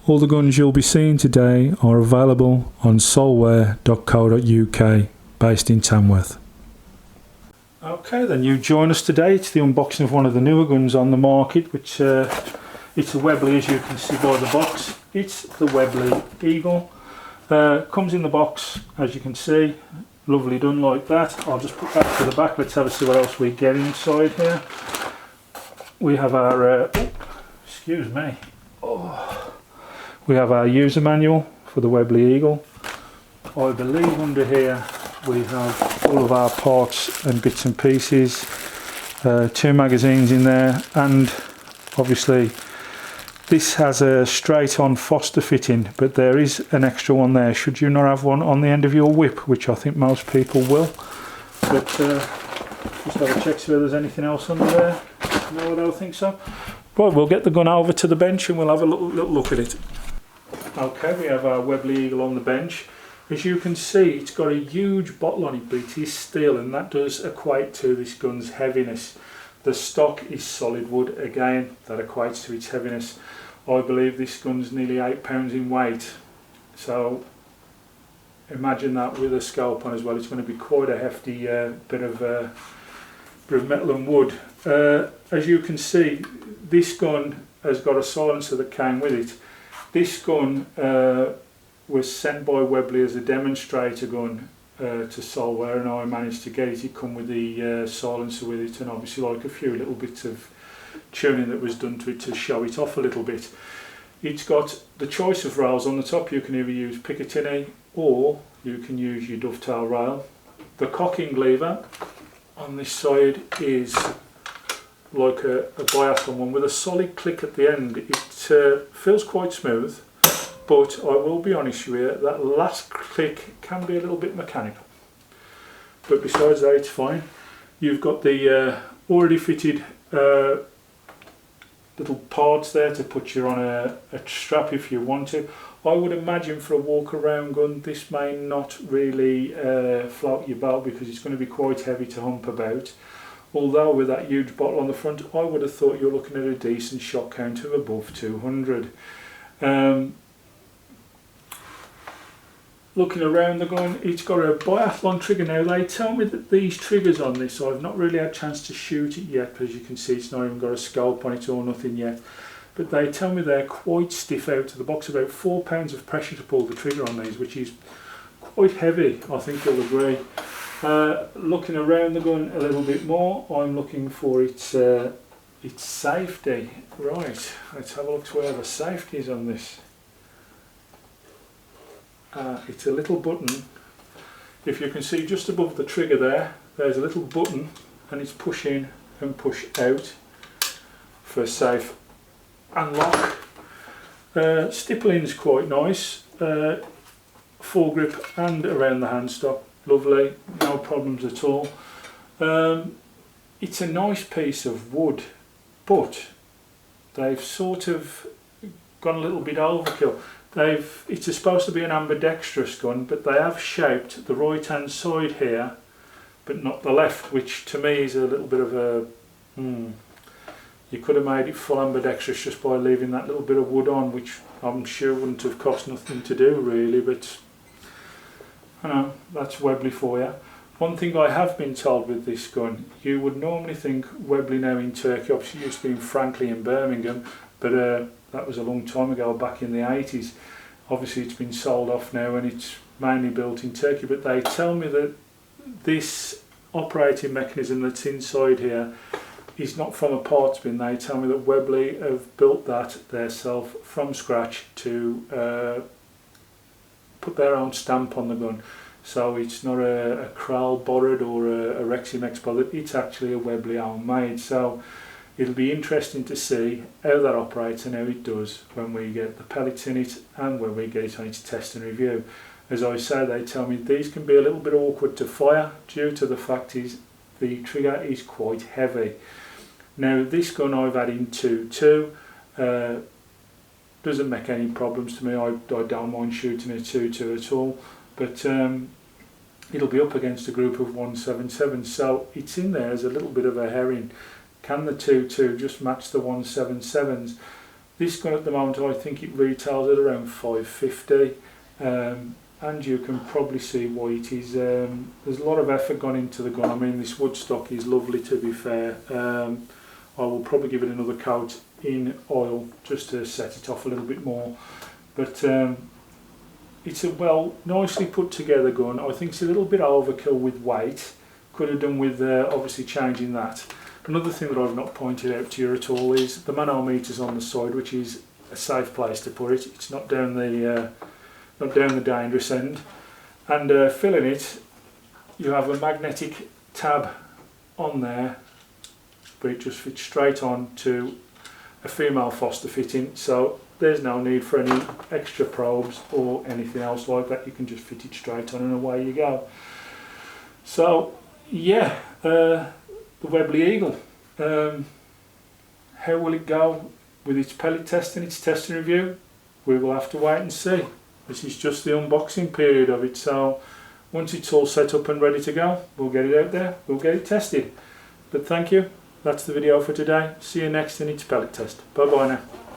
All the guns you'll be seeing today are available on solware.co.uk, based in Tamworth. Okay, then you join us today. It's the unboxing of one of the newer guns on the market, which it's a Webley, as you can see by the box. It's the Webley Eagle. Comes in the box, as you can see, lovely done like that. I'll just put that to the back. Let's have a see what else we get inside here. We have our excuse me. We have our user manual for the Webley Eagle. I believe under here we have all of our parts and bits and pieces, 2 magazines in there, and obviously this has a straight on Foster fitting, but there is an extra one there should you not have one on the end of your whip, which I think most people will. But just have a check, see whether there's anything else under there. No, I don't think so. Right, we'll get the gun over to the bench and we'll have a little look at it. Okay, we have our Webley Eagle on the bench. As you can see, it's got a huge bottle on it, but it is steel, and that does equate to this gun's heaviness. The stock is solid wood, again, that equates to its heaviness. I believe this gun's nearly 8 pounds in weight, so imagine that with a scope on as well. It's going to be quite a hefty bit of metal and wood. As you can see, this gun has got a silencer that came with it. This gun was sent by Webley as a demonstrator gun to Solware, and I managed to get it. It come with the silencer with it, and obviously like a few little bits of tuning that was done to it to show it off a little bit. It's got the choice of rails on the top. You can either use Picatinny or you can use your dovetail rail. The cocking lever on this side is like a biathlon one with a solid click at the end. It feels quite smooth, but I will be honest with you, that last click can be a little bit mechanical. But besides that, it's fine. You've got the already fitted little parts there to put you on a strap if you want to. I would imagine for a walk around gun this may not really float your boat, because it's going to be quite heavy to hump about. Although with that huge bottle on the front, I would have thought you're looking at a decent shot count of above 200. Looking around the gun, it's got a biathlon trigger. Now they tell me that these triggers on this, I've not really had a chance to shoot it yet, as you can see it's not even got a scope on it or nothing yet, but they tell me they're quite stiff out of the box. About 4 pounds of pressure to pull the trigger on these, which is quite heavy, I think you'll agree. Looking around the gun a little bit more, I'm looking for its safety. Right, let's have a look where the safety is on this. It's a little button. If you can see just above the trigger there's a little button, and it's push in and push out for safe unlock. Stippling's quite nice, foregrip and around the handstock. Lovely, no problems at all. It's a nice piece of wood, but they've sort of gone a little bit overkill. It's supposed to be an ambidextrous gun, but they have shaped the right hand side here, but not the left, which to me is a little bit of a you could have made it full ambidextrous just by leaving that little bit of wood on, which I'm sure wouldn't have cost nothing to do really, but I know, that's Webley for you. One thing I have been told with this gun, you would normally think Webley now in Turkey, obviously it used to be in Franklin in Birmingham, but that was a long time ago, back in the 80s. Obviously it's been sold off now and it's mainly built in Turkey, but they tell me that this operating mechanism that's inside here is not from a parts bin. They tell me that Webley have built that themselves from scratch to put their own stamp on the gun. So it's not a Kral borrowed or a Reximex borrowed, it's actually a Webley own made. So it'll be interesting to see how that operates and how it does when we get the pellets in it and when we get it on its test and review. As I say, they tell me these can be a little bit awkward to fire due to the fact is the trigger is quite heavy. Now this gun I've had in 2.2, doesn't make any problems to me. I don't mind shooting a 2.2 at all, but it'll be up against a group of 177, so it's in there as a little bit of a herring. Can the 2.2 just match the 177s? This gun at the moment, I think it retails at around $550, and you can probably see why it is. There's a lot of effort gone into the gun. I mean, this wood stock is lovely, to be fair. I will probably give it another coat in oil just to set it off a little bit more, but it's a nicely put together gun. I think it's a little bit overkill with weight. Could have done with obviously changing that. Another thing that I've not pointed out to you at all is the manometers on the side, which is a safe place to put it. It's not down the dangerous end. And filling it, you have a magnetic tab on there, but it just fits straight on to a female Foster fitting, so there's no need for any extra probes or anything else like that. You can just fit it straight on and away you go. So yeah, the Webley Eagle. How will it go with its pellet test and its testing review? We will have to wait and see. This is just the unboxing period of it, so once it's all set up and ready to go, we'll get it out there, we'll get it tested. But thank you, that's the video for today. See you next in its pellet test. Bye bye now.